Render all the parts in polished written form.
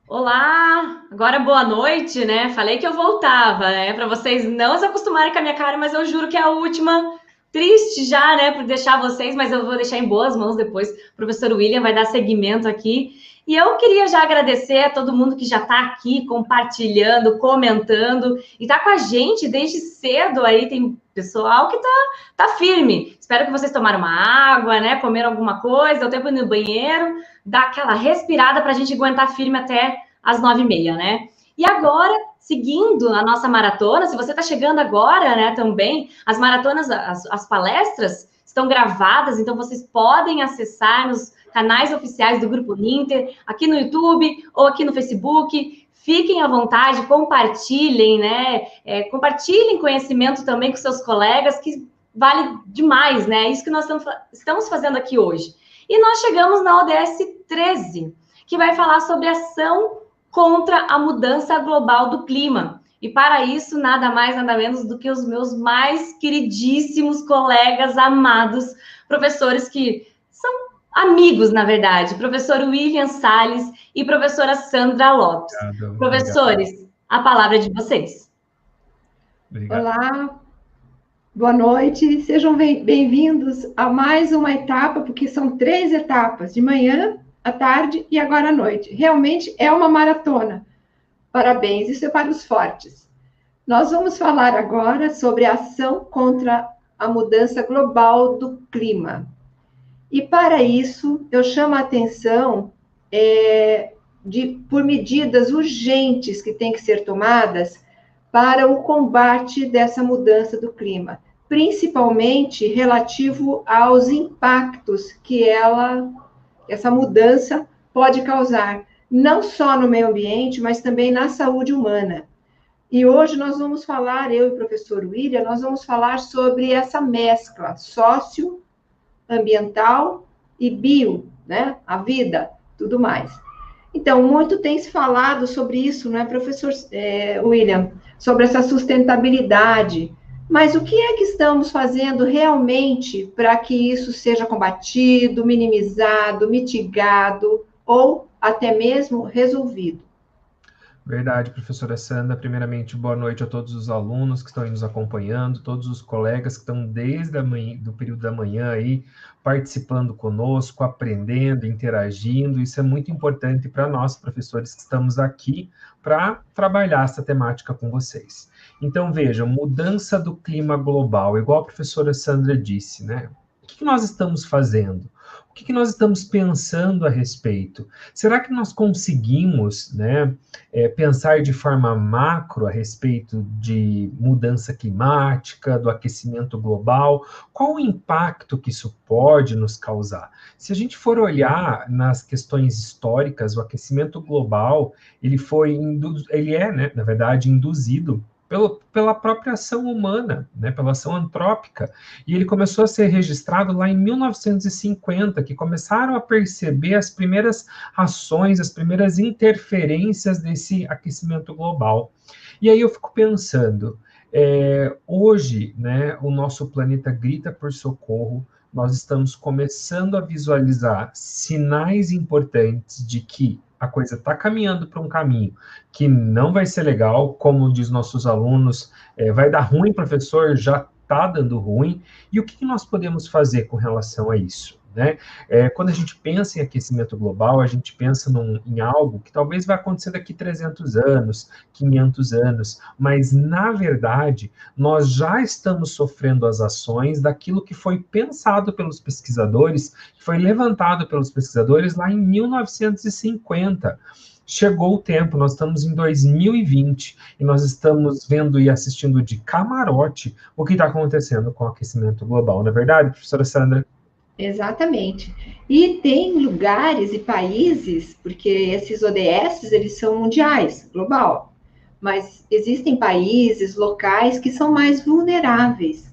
Olá, agora boa noite, né? Falei que eu voltava, né? Para vocês não se acostumarem com a minha cara, mas eu juro que é a última. Triste já, né, por deixar vocês, mas eu vou deixar em boas mãos depois. O professor William vai dar seguimento aqui. E eu queria já agradecer a todo mundo que já está aqui compartilhando, comentando e está com a gente desde cedo aí. Tem pessoal que tá firme. Espero que vocês tomaram uma água, né? Comeram alguma coisa, deu tempo de ir no banheiro, dar aquela respirada para a gente aguentar firme até às 9h30, né? E agora, seguindo a nossa maratona, se você está chegando agora, né, também, as maratonas, as palestras estão gravadas, então vocês podem acessar nos canais oficiais do Grupo Ninter, aqui no YouTube ou aqui no Facebook. Fiquem à vontade, compartilhem, né? Compartilhem conhecimento também com seus colegas, que vale demais, né? É isso que nós estamos fazendo aqui hoje. E nós chegamos na ODS 13, que vai falar sobre ação contra a mudança global do clima. E para isso, nada mais, nada menos do que os meus mais queridíssimos colegas amados, professores que são amigos, na verdade, professor William Salles e professora Sandra Lopes. Obrigado. Professores, a palavra é de vocês. Obrigado. Olá, boa noite, sejam bem-vindos a mais uma etapa, porque são 3 etapas, de manhã, à tarde e agora à noite. Realmente é uma maratona. Parabéns, isso é para os fortes. Nós vamos falar agora sobre a ação contra a mudança global do clima. E para isso, eu chamo a atenção por medidas urgentes que têm que ser tomadas para o combate dessa mudança do clima, principalmente relativo aos impactos que essa mudança pode causar, não só no meio ambiente, mas também na saúde humana. E hoje nós vamos falar, eu e o professor William, nós vamos falar sobre essa mescla socioambiental e bio, né? A vida, tudo mais. Então, muito tem se falado sobre isso, não é, professor William? Sobre essa sustentabilidade. Mas o que é que estamos fazendo realmente para que isso seja combatido, minimizado, mitigado ou até mesmo resolvido? Verdade, professora Sandra. Primeiramente, boa noite a todos os alunos que estão aí nos acompanhando, todos os colegas que estão desde do período da manhã aí, participando conosco, aprendendo, interagindo. Isso é muito importante para nós, professores, que estamos aqui para trabalhar essa temática com vocês. Então, vejam, mudança do clima global, igual a professora Sandra disse, né? O que nós estamos fazendo? O que nós estamos pensando a respeito? Será que nós conseguimos, né, pensar de forma macro a respeito de mudança climática, do aquecimento global? Qual o impacto que isso pode nos causar? Se a gente for olhar nas questões históricas, o aquecimento global, ele é, né, na verdade, induzido pela própria ação humana, né, pela ação antrópica. E ele começou a ser registrado lá em 1950, que começaram a perceber as primeiras ações, as primeiras interferências desse aquecimento global. E aí eu fico pensando, hoje, né, o nosso planeta grita por socorro, nós estamos começando a visualizar sinais importantes de que a coisa está caminhando para um caminho que não vai ser legal, como diz nossos alunos, vai dar ruim, professor, já está dando ruim. E o que nós podemos fazer com relação a isso? Né? Quando a gente pensa em aquecimento global, a gente pensa em algo que talvez vai acontecer daqui 300 anos, 500 anos, mas, na verdade, nós já estamos sofrendo as ações daquilo que foi pensado pelos pesquisadores, que foi levantado pelos pesquisadores lá em 1950. Chegou o tempo, nós estamos em 2020 e nós estamos vendo e assistindo de camarote o que está acontecendo com o aquecimento global, não é verdade, professora Sandra? Exatamente. E tem lugares e países, porque esses ODS, eles são mundiais, global, mas existem países, locais que são mais vulneráveis.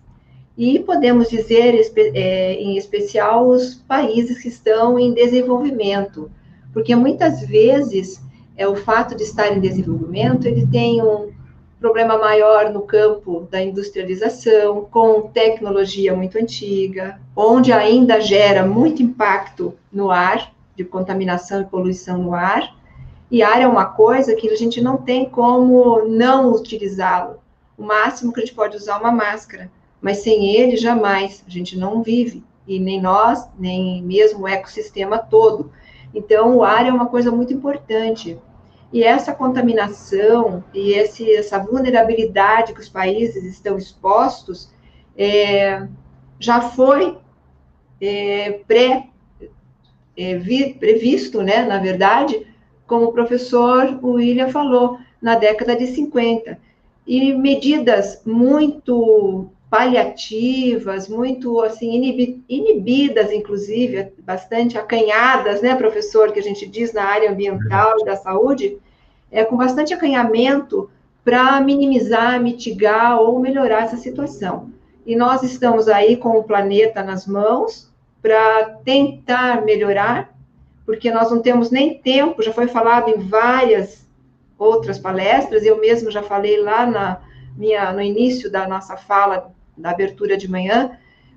E podemos dizer, em especial, os países que estão em desenvolvimento, porque muitas vezes o fato de estar em desenvolvimento, ele tem um problema maior no campo da industrialização, com tecnologia muito antiga, onde ainda gera muito impacto no ar, de contaminação e poluição no ar, E ar é uma coisa que a gente não tem como não utilizá-lo. O máximo que a gente pode usar é uma máscara, mas sem ele, jamais. A gente não vive, e nem nós, nem mesmo o ecossistema todo. Então, o ar é uma coisa muito importante. E essa contaminação e essa vulnerabilidade que os países estão expostos já foi previsto, né, na verdade, como o professor William falou, na década de 50. E medidas muito paliativas, muito assim inibidas, inclusive, bastante acanhadas, né, professor, que a gente diz na área ambiental e da saúde, com bastante acanhamento para minimizar, mitigar ou melhorar essa situação. E nós estamos aí com o planeta nas mãos para tentar melhorar, porque nós não temos nem tempo, já foi falado em várias outras palestras, eu mesmo já falei lá no início da nossa fala, da abertura de manhã,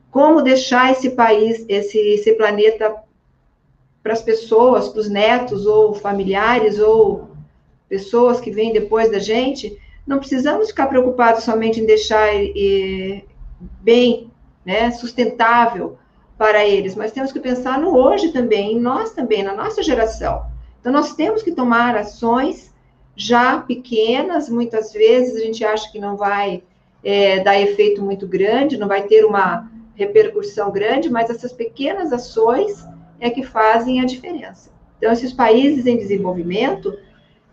como deixar esse país, esse planeta para as pessoas, para os netos ou familiares ou pessoas que vêm depois da gente. Não precisamos ficar preocupados somente em deixar bem, né, sustentável para eles, mas temos que pensar no hoje também, em nós também, na nossa geração. Então, nós temos que tomar ações já pequenas, muitas vezes a gente acha que não vai dar efeito muito grande, não vai ter uma repercussão grande, mas essas pequenas ações é que fazem a diferença. Então, esses países em desenvolvimento,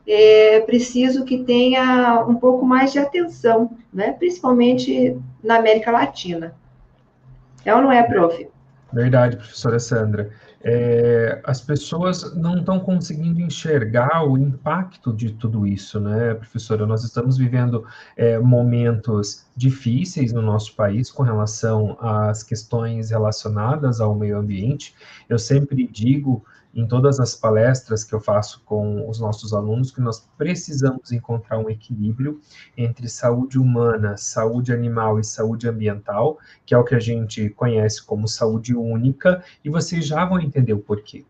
é preciso que tenha um pouco mais de atenção, né? Principalmente na América Latina. É ou não é, prof? Verdade, professora Sandra. As pessoas não estão conseguindo enxergar o impacto de tudo isso, né, professora? Nós estamos vivendo momentos difíceis no nosso país com relação às questões relacionadas ao meio ambiente. Eu sempre digo, em todas as palestras que eu faço com os nossos alunos, que nós precisamos encontrar um equilíbrio entre saúde humana, saúde animal e saúde ambiental, que é o que a gente conhece como saúde única, e vocês já vão entender o porquê.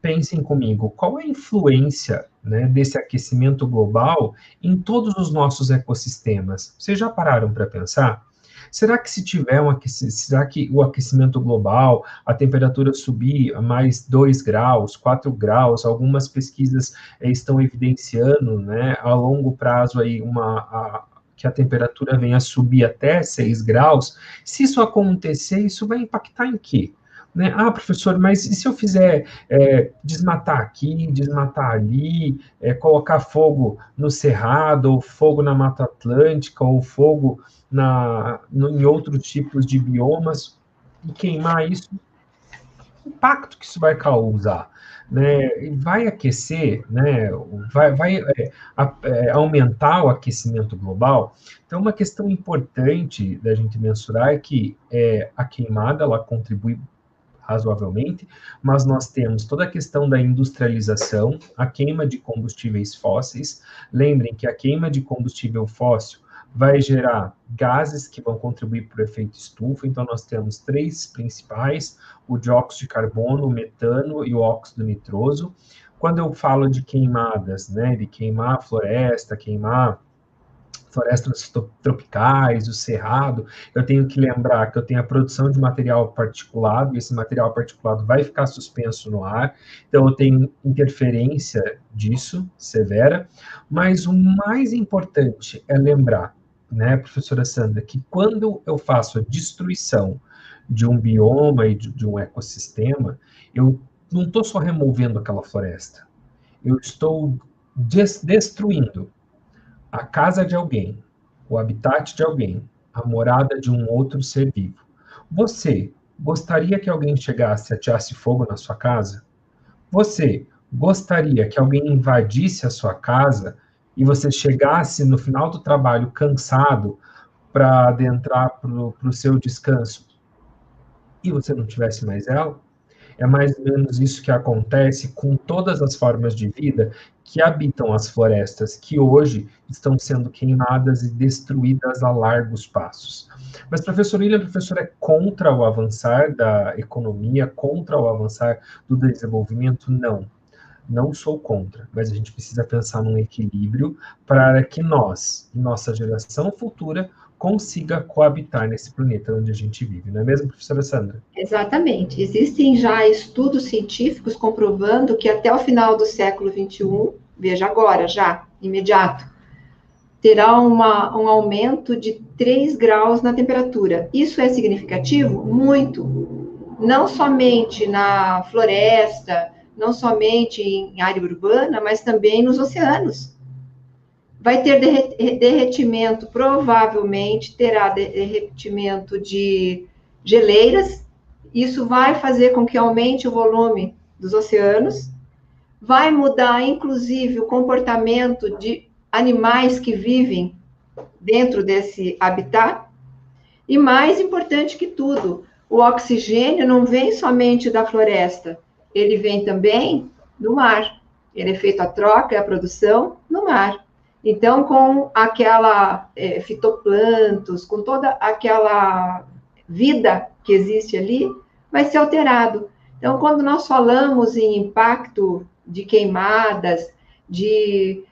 Pensem comigo, qual é a influência, né, desse aquecimento global em todos os nossos ecossistemas? Vocês já pararam para pensar? Será que se tiver será que o aquecimento global, a temperatura subir a mais 2 graus, 4 graus, algumas pesquisas estão evidenciando, né, a longo prazo aí que a temperatura venha a subir até 6 graus, se isso acontecer, isso vai impactar em quê? Né? Ah, professor, mas e se eu fizer desmatar aqui, desmatar ali, colocar fogo no Cerrado, ou fogo na Mata Atlântica, ou fogo em outros tipos de biomas, e queimar isso? O impacto que isso vai causar? Né, vai aquecer, né, vai aumentar o aquecimento global. Então, uma questão importante da gente mensurar é que a queimada, ela contribui razoavelmente, mas nós temos toda a questão da industrialização, a queima de combustíveis fósseis. Lembrem que a queima de combustível fóssil vai gerar gases que vão contribuir para o efeito estufa, então nós temos 3 principais, o dióxido de carbono, o metano e o óxido nitroso. Quando eu falo de queimadas, né, de queimar a floresta, queimar florestas tropicais, o cerrado, eu tenho que lembrar que eu tenho a produção de material particulado, e esse material particulado vai ficar suspenso no ar, então eu tenho interferência disso, severa, mas o mais importante é lembrar, né, professora Sandra, que quando eu faço a destruição de um bioma e de um ecossistema, eu não estou só removendo aquela floresta, eu estou destruindo a casa de alguém, o habitat de alguém, a morada de um outro ser vivo. Você gostaria que alguém chegasse e ateasse fogo na sua casa? Você gostaria que alguém invadisse a sua casa e você chegasse no final do trabalho cansado para adentrar para o seu descanso e você não tivesse mais ela? É mais ou menos isso que acontece com todas as formas de vida que habitam as florestas, que hoje estão sendo queimadas e destruídas a largos passos. Mas, professor William, o professor é contra o avançar da economia, contra o avançar do desenvolvimento? Não. Não sou contra, mas a gente precisa pensar num equilíbrio para que nós, nossa geração futura, consiga coabitar nesse planeta onde a gente vive, não é mesmo, professora Sandra? Exatamente. Existem já estudos científicos comprovando que até o final do século XXI, veja agora, já, imediato, terá um aumento de 3 graus na temperatura. Isso é significativo? Muito. Não somente na floresta, não somente em área urbana, mas também nos oceanos. Vai ter derretimento, provavelmente terá derretimento de geleiras. Isso vai fazer com que aumente o volume dos oceanos. Vai mudar, inclusive, o comportamento de animais que vivem dentro desse habitat. E mais importante que tudo, o oxigênio não vem somente da floresta, ele vem também do mar. Ele é feito a troca e a produção no mar. Então, com aquela fitoplântos, com toda aquela vida que existe ali, vai ser alterado. Então, quando nós falamos em impacto de queimadas, de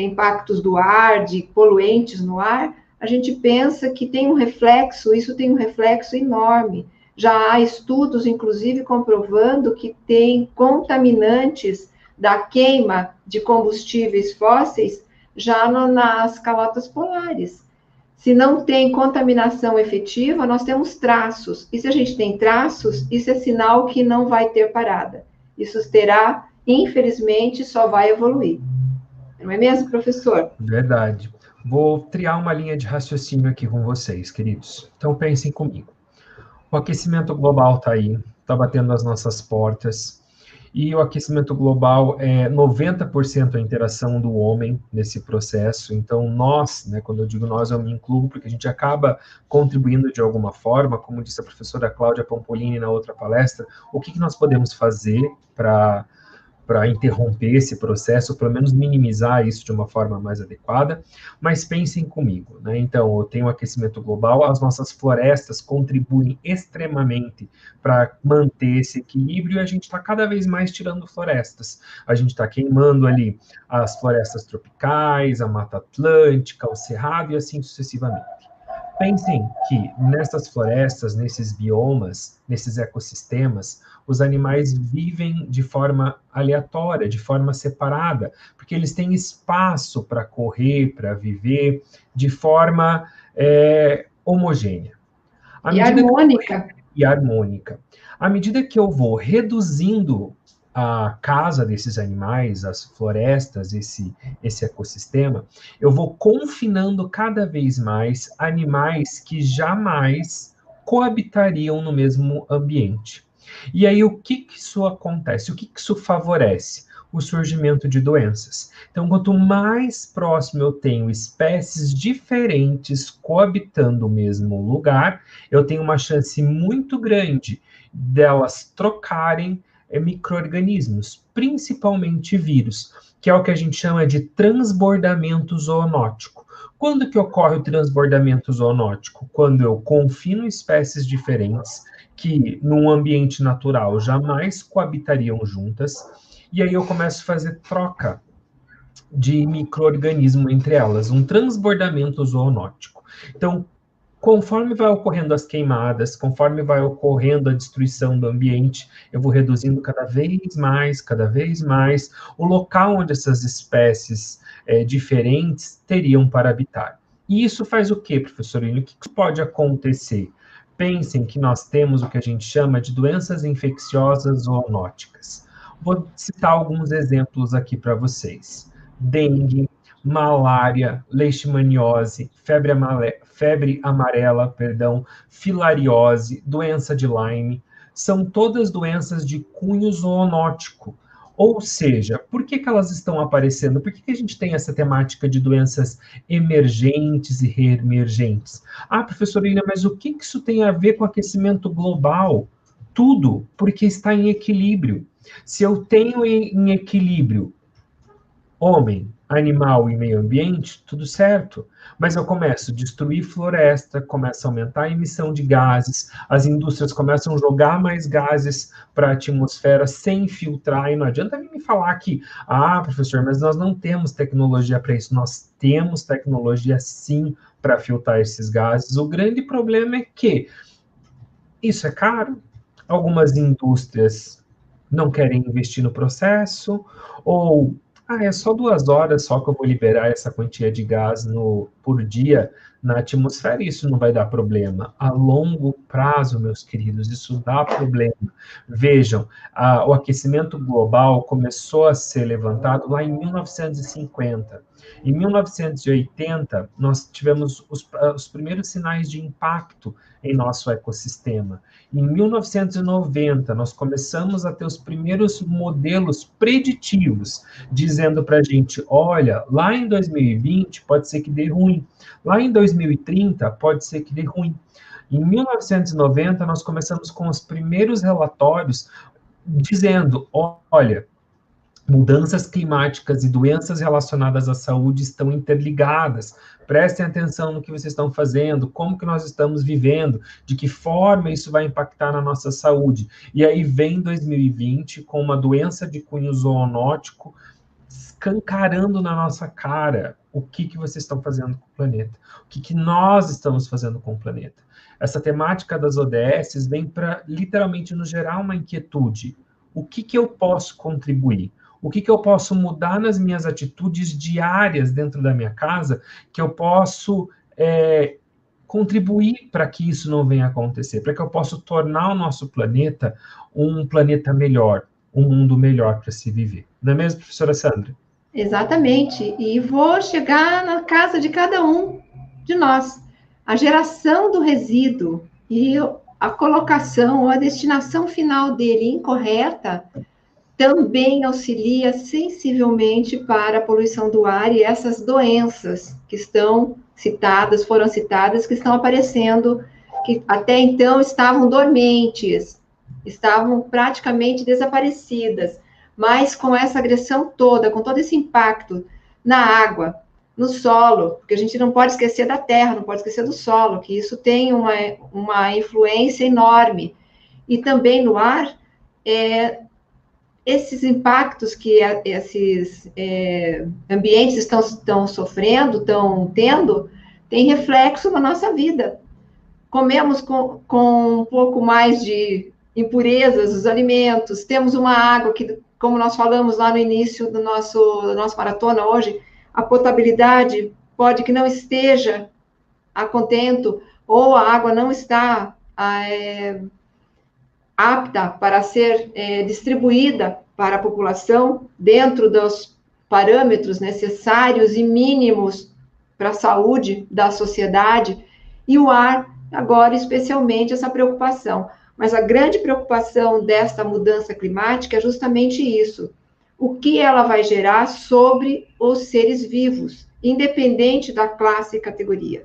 impactos do ar, de poluentes no ar, a gente pensa que tem um reflexo, isso tem um reflexo enorme. Já há estudos, inclusive, comprovando que tem contaminantes da queima de combustíveis fósseis já nas calotas polares. Se não tem contaminação efetiva, nós temos traços. E se a gente tem traços, isso é sinal que não vai ter parada. Isso terá, infelizmente, só vai evoluir. Não é mesmo, professor? Verdade. Vou triar uma linha de raciocínio aqui com vocês, queridos. Então, pensem comigo. O aquecimento global está aí, está batendo as nossas portas. E o aquecimento global é 90% a interação do homem nesse processo. Então, nós, né, quando eu digo nós, eu me incluo, porque a gente acaba contribuindo de alguma forma, como disse a professora Cláudia Pampolini na outra palestra, o que nós podemos fazer para interromper esse processo, pelo menos minimizar isso de uma forma mais adequada, mas pensem comigo, né? Então, eu tenho aquecimento global, as nossas florestas contribuem extremamente para manter esse equilíbrio e a gente está cada vez mais tirando florestas. A gente está queimando ali as florestas tropicais, a Mata Atlântica, o Cerrado e assim sucessivamente. Pensem que nessas florestas, nesses biomas, nesses ecossistemas, os animais vivem de forma aleatória, de forma separada, porque eles têm espaço para correr, para viver de forma homogênea. E harmônica. E harmônica. À medida que eu vou reduzindo a casa desses animais, as florestas, esse ecossistema, eu vou confinando cada vez mais animais que jamais coabitariam no mesmo ambiente. E aí, o que isso acontece? O que isso favorece? O surgimento de doenças. Então, quanto mais próximo eu tenho espécies diferentes coabitando o mesmo lugar, eu tenho uma chance muito grande delas trocarem micro-organismos, principalmente vírus, que é o que a gente chama de transbordamento zoonótico. Quando que ocorre o transbordamento zoonótico? Quando eu confino espécies diferentes que, num ambiente natural, jamais coabitariam juntas, e aí eu começo a fazer troca de micro-organismo entre elas, um transbordamento zoonótico. Então, conforme vai ocorrendo as queimadas, conforme vai ocorrendo a destruição do ambiente, eu vou reduzindo cada vez mais o local onde essas espécies diferentes teriam para habitar. E isso faz o quê, professorino? O que pode acontecer? Pensem que nós temos o que a gente chama de doenças infecciosas zoonóticas. Vou citar alguns exemplos aqui para vocês. Dengue, malária, leishmaniose, febre amarela, filariose, doença de Lyme, são todas doenças de cunho zoonótico. Ou seja, por que elas estão aparecendo? Por que a gente tem essa temática de doenças emergentes e reemergentes? Ah, professorina, mas o que isso tem a ver com aquecimento global? Tudo, porque está em equilíbrio. Se eu tenho em equilíbrio homem, animal e meio ambiente, tudo certo. Mas eu começo a destruir floresta, começo a aumentar a emissão de gases, as indústrias começam a jogar mais gases para a atmosfera sem filtrar, e não adianta me falar que, professor, mas nós não temos tecnologia para isso. Nós temos tecnologia sim para filtrar esses gases. O grande problema é que isso é caro, algumas indústrias não querem investir no processo, ou é só 2 horas só que eu vou liberar essa quantia de gás por dia na atmosfera, e isso não vai dar problema. A longo prazo, meus queridos, isso dá problema. Vejam, o aquecimento global começou a ser levantado lá em 1950. Em 1980, nós tivemos os primeiros sinais de impacto em nosso ecossistema. Em 1990, nós começamos a ter os primeiros modelos preditivos, dizendo para a gente, olha, lá em 2020 pode ser que dê ruim, lá em 2030 pode ser que dê ruim. Em 1990, nós começamos com os primeiros relatórios dizendo, olha, mudanças climáticas e doenças relacionadas à saúde estão interligadas. Prestem atenção no que vocês estão fazendo, como que nós estamos vivendo, de que forma isso vai impactar na nossa saúde. E aí vem 2020 com uma doença de cunho zoonótico escancarando na nossa cara o que vocês estão fazendo com o planeta, o que nós estamos fazendo com o planeta. Essa temática das ODS vem para, literalmente, nos gerar uma inquietude. O que eu posso contribuir? O que eu posso mudar nas minhas atitudes diárias dentro da minha casa, que eu posso contribuir para que isso não venha a acontecer, para que eu possa tornar o nosso planeta um planeta melhor, um mundo melhor para se viver. Não é mesmo, professora Sandra? Exatamente. E vou chegar na casa de cada um de nós. A geração do resíduo e a colocação ou a destinação final dele incorreta também auxilia sensivelmente para a poluição do ar e essas doenças que estão citadas, foram citadas, que estão aparecendo, que até então estavam dormentes, estavam praticamente desaparecidas, mas com essa agressão toda, com todo esse impacto na água, no solo, porque a gente não pode esquecer da terra, não pode esquecer do solo, que isso tem uma influência enorme, e também no ar, esses impactos que esses ambientes estão sofrendo, estão tendo, tem reflexo na nossa vida. Comemos com um pouco mais de impurezas os alimentos, temos uma água que, como nós falamos lá no início da nossa maratona hoje, a potabilidade pode que não esteja a contento, ou a água não está apta para ser distribuída para a população dentro dos parâmetros necessários e mínimos para a saúde da sociedade, e o ar, agora, especialmente, essa preocupação. Mas a grande preocupação desta mudança climática é justamente isso. O que ela vai gerar sobre os seres vivos, independente da classe e categoria.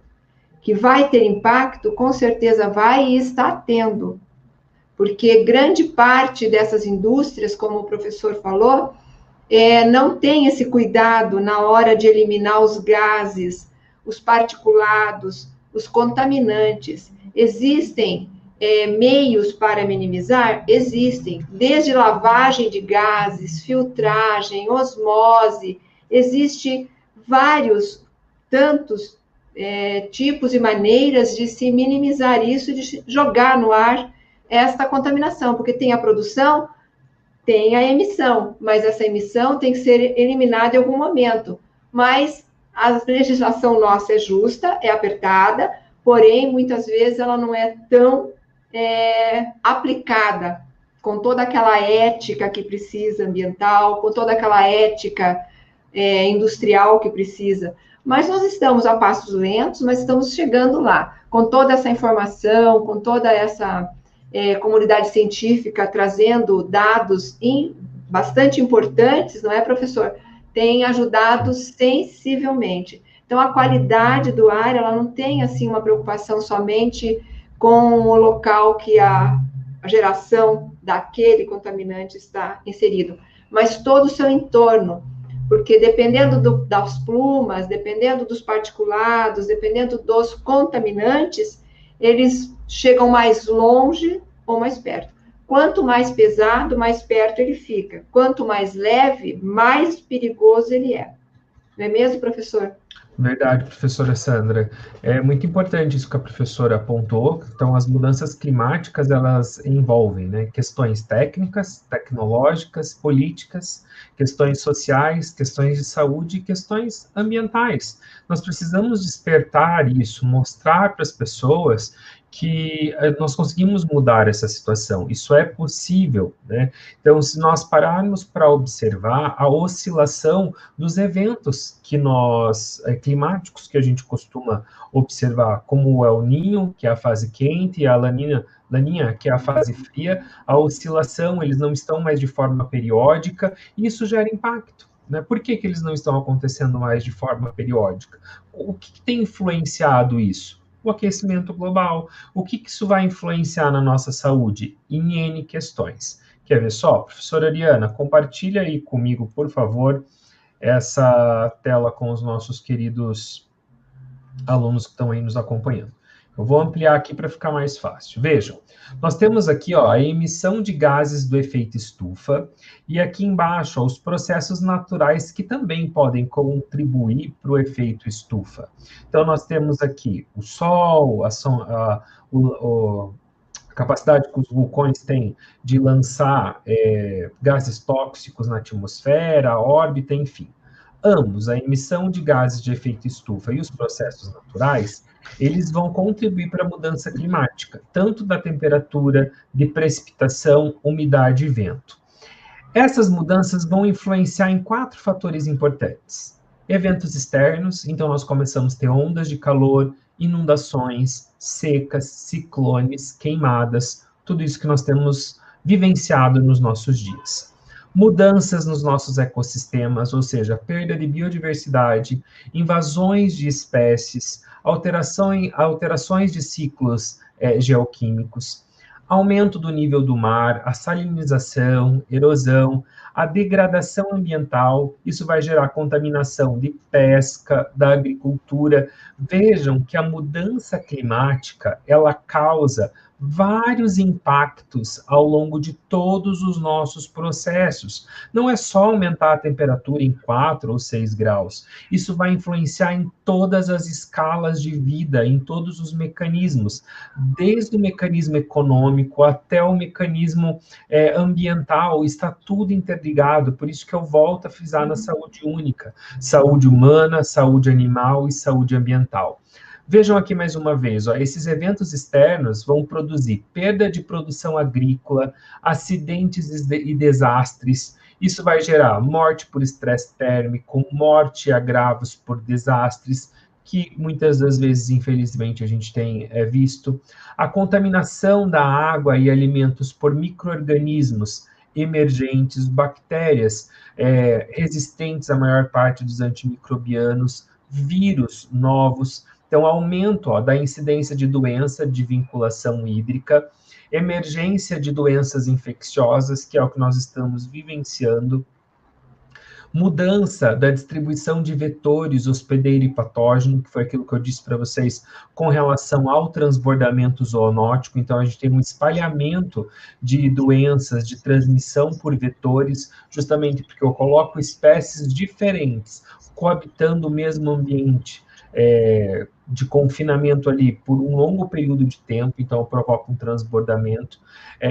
Que vai ter impacto, com certeza vai e está tendo. Porque grande parte dessas indústrias, como o professor falou, não tem esse cuidado na hora de eliminar os gases, os particulados, os contaminantes. Existem meios para minimizar? Existem, desde lavagem de gases, filtragem, osmose, existe tantos tipos e maneiras de se minimizar isso, de jogar no ar esta contaminação, porque tem a produção, tem a emissão, mas essa emissão tem que ser eliminada em algum momento. Mas a legislação nossa é justa, é apertada, porém, muitas vezes ela não é tão aplicada com toda aquela ética que precisa ambiental, com toda aquela ética industrial que precisa. Mas nós estamos a passos lentos, mas estamos chegando lá, com toda essa informação, com toda essa comunidade científica trazendo dados bastante importantes, não é, professor? Tem ajudado sensivelmente. Então, a qualidade do ar, ela não tem, assim, uma preocupação somente com o local que a geração daquele contaminante está inserido, mas todo o seu entorno, porque dependendo das plumas, dependendo dos particulados, dependendo dos contaminantes, eles chegam mais longe ou mais perto. Quanto mais pesado, mais perto ele fica. Quanto mais leve, mais perigoso ele é. Não é mesmo, professor? Verdade, professora Sandra. É muito importante isso que a professora apontou. Então, as mudanças climáticas, elas envolvem, né, questões técnicas, tecnológicas, políticas, questões sociais, questões de saúde e questões ambientais. Nós precisamos despertar isso, mostrar para as pessoas que nós conseguimos mudar essa situação. Isso é possível, né? Então, se nós pararmos para observar a oscilação dos eventos climáticos que a gente costuma observar, como o El Niño, que é a fase quente, e a Laninha, que é a fase fria, a oscilação, eles não estão mais de forma periódica, e isso gera impacto. Né? Por que eles não estão acontecendo mais de forma periódica? O que tem influenciado isso? O aquecimento global. O que isso vai influenciar na nossa saúde? Em N questões. Quer ver só? Professora Ariana, compartilha aí comigo, por favor, essa tela com os nossos queridos alunos que estão aí nos acompanhando. Eu vou ampliar aqui para ficar mais fácil. Vejam, nós temos aqui ó, a emissão de gases do efeito estufa, e aqui embaixo ó, os processos naturais que também podem contribuir para o efeito estufa. Então, nós temos aqui o Sol, a capacidade que os vulcões têm de lançar gases tóxicos na atmosfera, a órbita, enfim. Ambos, a emissão de gases de efeito estufa e os processos naturais, eles vão contribuir para a mudança climática, tanto da temperatura, de precipitação, umidade e vento. Essas mudanças vão influenciar em 4 fatores importantes. Eventos externos, então nós começamos a ter ondas de calor, inundações, secas, ciclones, queimadas, tudo isso que nós temos vivenciado nos nossos dias. Mudanças nos nossos ecossistemas, ou seja, perda de biodiversidade, invasões de espécies, alterações de ciclos geoquímicos, aumento do nível do mar, a salinização, erosão, a degradação ambiental, isso vai gerar contaminação de pesca, da agricultura. Vejam que a mudança climática, ela causa vários impactos ao longo de todos os nossos processos. Não é só aumentar a temperatura em 4 ou 6 graus. Isso vai influenciar em todas as escalas de vida, em todos os mecanismos, desde o mecanismo econômico até o mecanismo ambiental, está tudo interligado, por isso que eu volto a frisar na saúde única, saúde humana, saúde animal e saúde ambiental. Vejam aqui mais uma vez, ó, esses eventos externos vão produzir perda de produção agrícola, acidentes e desastres. Isso vai gerar morte por estresse térmico, morte e agravos por desastres, que muitas das vezes, infelizmente, a gente tem visto. A contaminação da água e alimentos por micro-organismos emergentes, bactérias resistentes à maior parte dos antimicrobianos, vírus novos. Então, aumento da incidência de doença de vinculação hídrica, emergência de doenças infecciosas, que é o que nós estamos vivenciando, mudança da distribuição de vetores hospedeiro e patógeno, que foi aquilo que eu disse para vocês com relação ao transbordamento zoonótico. Então, a gente tem um espalhamento de doenças de transmissão por vetores, justamente porque eu coloco espécies diferentes coabitando o mesmo ambiente, de confinamento ali por um longo período de tempo, então provoca um transbordamento,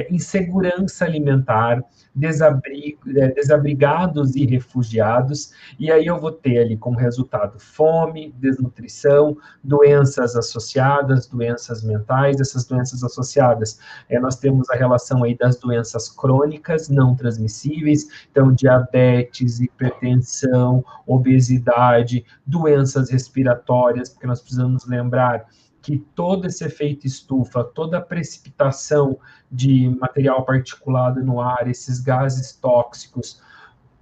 insegurança alimentar, desabrigados e refugiados, e aí eu vou ter ali como resultado fome, desnutrição, doenças associadas, doenças mentais. Essas doenças associadas, nós temos a relação aí das doenças crônicas não transmissíveis, então diabetes, hipertensão, obesidade, doenças respiratórias, porque nós precisamos lembrar que todo esse efeito estufa, toda a precipitação de material particulado no ar, esses gases tóxicos,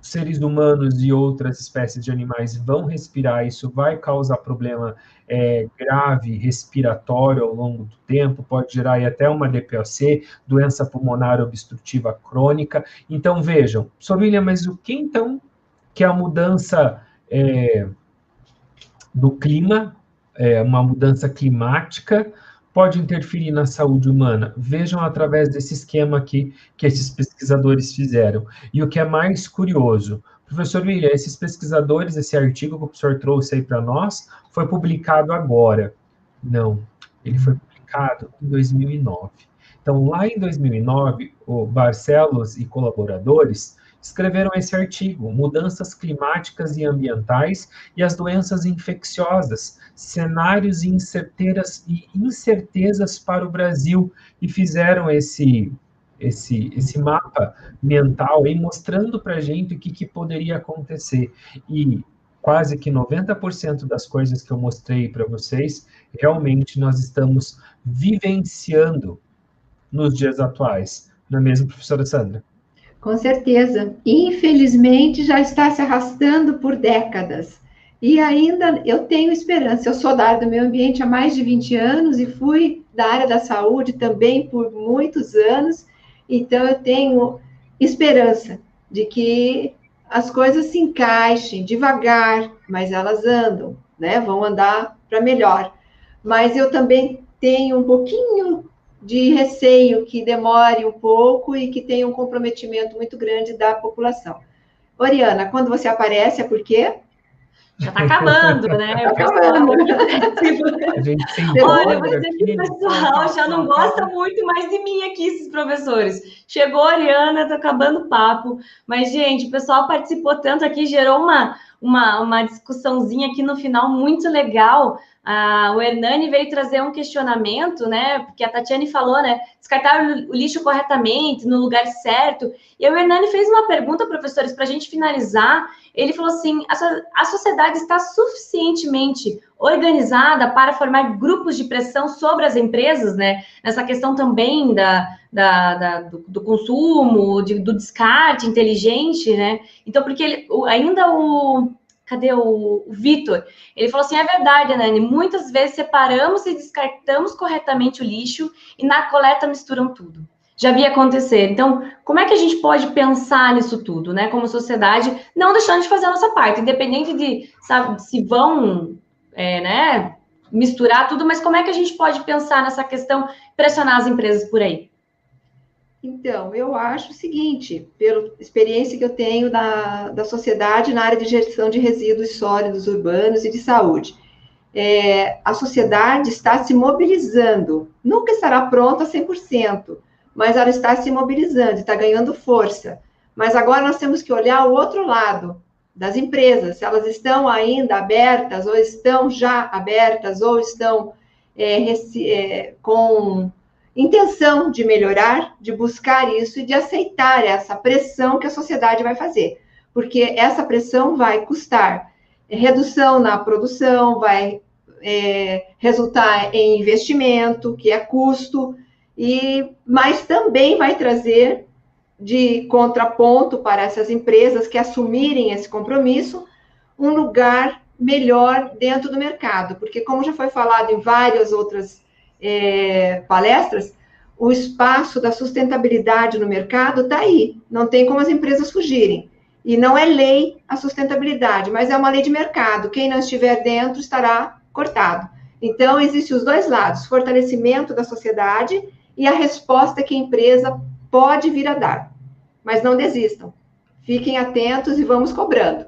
seres humanos e outras espécies de animais vão respirar, isso vai causar problema grave respiratório ao longo do tempo, pode gerar aí até uma DPOC, doença pulmonar obstrutiva crônica. Então, vejam, William, mas o que então que é a mudança do clima, uma mudança climática, pode interferir na saúde humana. Vejam através desse esquema aqui que esses pesquisadores fizeram. E o que é mais curioso, professor William, esses pesquisadores, esse artigo que o professor trouxe aí para nós, foi publicado agora. Não, ele foi publicado em 2009. Então, lá em 2009, o Barcelos e colaboradores escreveram esse artigo, Mudanças Climáticas e Ambientais e as Doenças Infecciosas, Cenários e Incertezas para o Brasil, e fizeram esse mapa mental aí, mostrando para a gente o que poderia acontecer. E quase que 90% das coisas que eu mostrei para vocês, realmente nós estamos vivenciando nos dias atuais. Não é mesmo, professora Sandra? Com certeza. Infelizmente, já está se arrastando por décadas. E ainda eu tenho esperança. Eu sou da área do meio ambiente há mais de 20 anos e fui da área da saúde também por muitos anos. Então, eu tenho esperança de que as coisas se encaixem devagar, mas elas andam, né? Vão andar para melhor. Mas eu também tenho um pouquinho de receio que demore um pouco e que tenha um comprometimento muito grande da população. Oriana, quando você aparece, é por quê? Já está acabando, né? Está acabando. A gente sem Olha, eu vou dizer aqui, que o pessoal já não gosta muito mais de mim aqui, esses professores. Chegou a Oriana, está acabando o papo. Mas, gente, o pessoal participou tanto aqui, gerou uma discussãozinha aqui no final muito legal. O Hernani veio trazer um questionamento, né? Porque a Tatiane falou, né? Descartar o lixo corretamente, no lugar certo. E o Hernani fez uma pergunta, professores, para a gente finalizar. Ele falou assim: a sociedade está suficientemente organizada para formar grupos de pressão sobre as empresas, né? Nessa questão também do consumo, do descarte inteligente, né? Então, porque cadê o Vitor? Ele falou assim: é verdade, Nani, muitas vezes separamos e descartamos corretamente o lixo e na coleta misturam tudo. Já vi acontecer. Então, como é que a gente pode pensar nisso tudo, né? Como sociedade, não deixando de fazer a nossa parte, independente de, sabe, se vão, né, misturar tudo, mas como é que a gente pode pensar nessa questão, pressionar as empresas por aí? Então, eu acho o seguinte, pela experiência que eu tenho da sociedade na área de gestão de resíduos sólidos urbanos e de saúde, a sociedade está se mobilizando, nunca estará pronta 100%, mas ela está se mobilizando, está ganhando força. Mas agora nós temos que olhar o outro lado das empresas, se elas estão ainda abertas, ou estão já abertas, ou estão com intenção de melhorar, de buscar isso e de aceitar essa pressão que a sociedade vai fazer. Porque essa pressão vai custar redução na produção, vai resultar em investimento, que é custo, mas também vai trazer de contraponto para essas empresas que assumirem esse compromisso um lugar melhor dentro do mercado, porque como já foi falado em várias outras palestras, o espaço da sustentabilidade no mercado está aí, não tem como as empresas fugirem, e não é lei a sustentabilidade, mas é uma lei de mercado, quem não estiver dentro estará cortado. Então, existem os dois lados, fortalecimento da sociedade e a resposta que a empresa pode vir a dar. Mas não desistam. Fiquem atentos e vamos cobrando.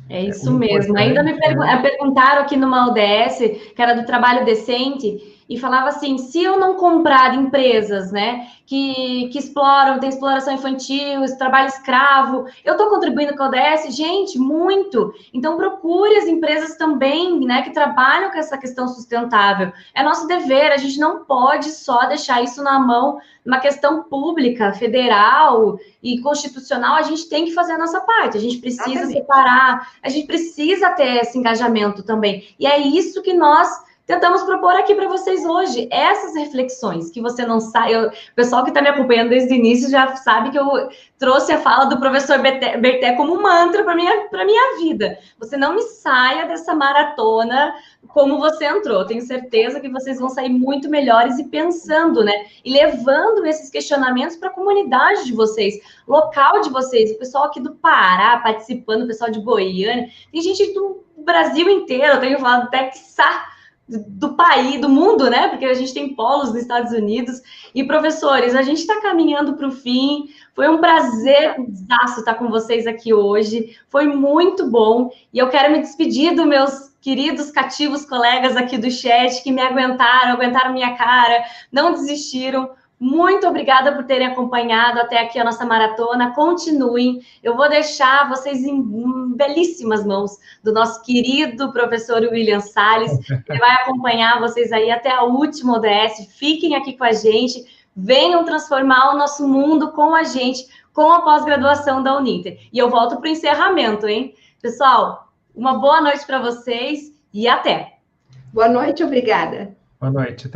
É isso mesmo. Ainda me perguntaram aqui numa ODS, que era do trabalho decente, e falava assim: se eu não comprar empresas, né, que exploram, tem exploração infantil, trabalho escravo, eu estou contribuindo com a ODS? Gente, muito! Então procure as empresas também, né, que trabalham com essa questão sustentável. É nosso dever, a gente não pode só deixar isso na mão, uma questão pública, federal e constitucional. A gente tem que fazer a nossa parte, a gente precisa separar, a gente precisa ter esse engajamento também. E é isso que nós tentamos propor aqui para vocês hoje essas reflexões, que você não sai. O pessoal que está me acompanhando desde o início já sabe que eu trouxe a fala do professor Berté como mantra para minha vida. Você não me saia dessa maratona como você entrou. Tenho certeza que vocês vão sair muito melhores e pensando, né? E levando esses questionamentos para a comunidade de vocês, local de vocês, o pessoal aqui do Pará participando, o pessoal de Goiânia, tem gente do Brasil inteiro, eu tenho falado até que do país, do mundo, né? Porque a gente tem polos nos Estados Unidos. E, professores, a gente está caminhando para o fim. Foi um prazer estar com vocês aqui hoje. Foi muito bom. E eu quero me despedir dos meus queridos, cativos colegas aqui do chat que me aguentaram minha cara, não desistiram. Muito obrigada por terem acompanhado até aqui a nossa maratona. Continuem. Eu vou deixar vocês em belíssimas mãos do nosso querido professor William Salles. Ele vai acompanhar vocês aí até a última ODS. Fiquem aqui com a gente. Venham transformar o nosso mundo com a gente, com a pós-graduação da Uninter. E eu volto para o encerramento, hein? Pessoal, uma boa noite para vocês e até. Boa noite, obrigada. Boa noite, até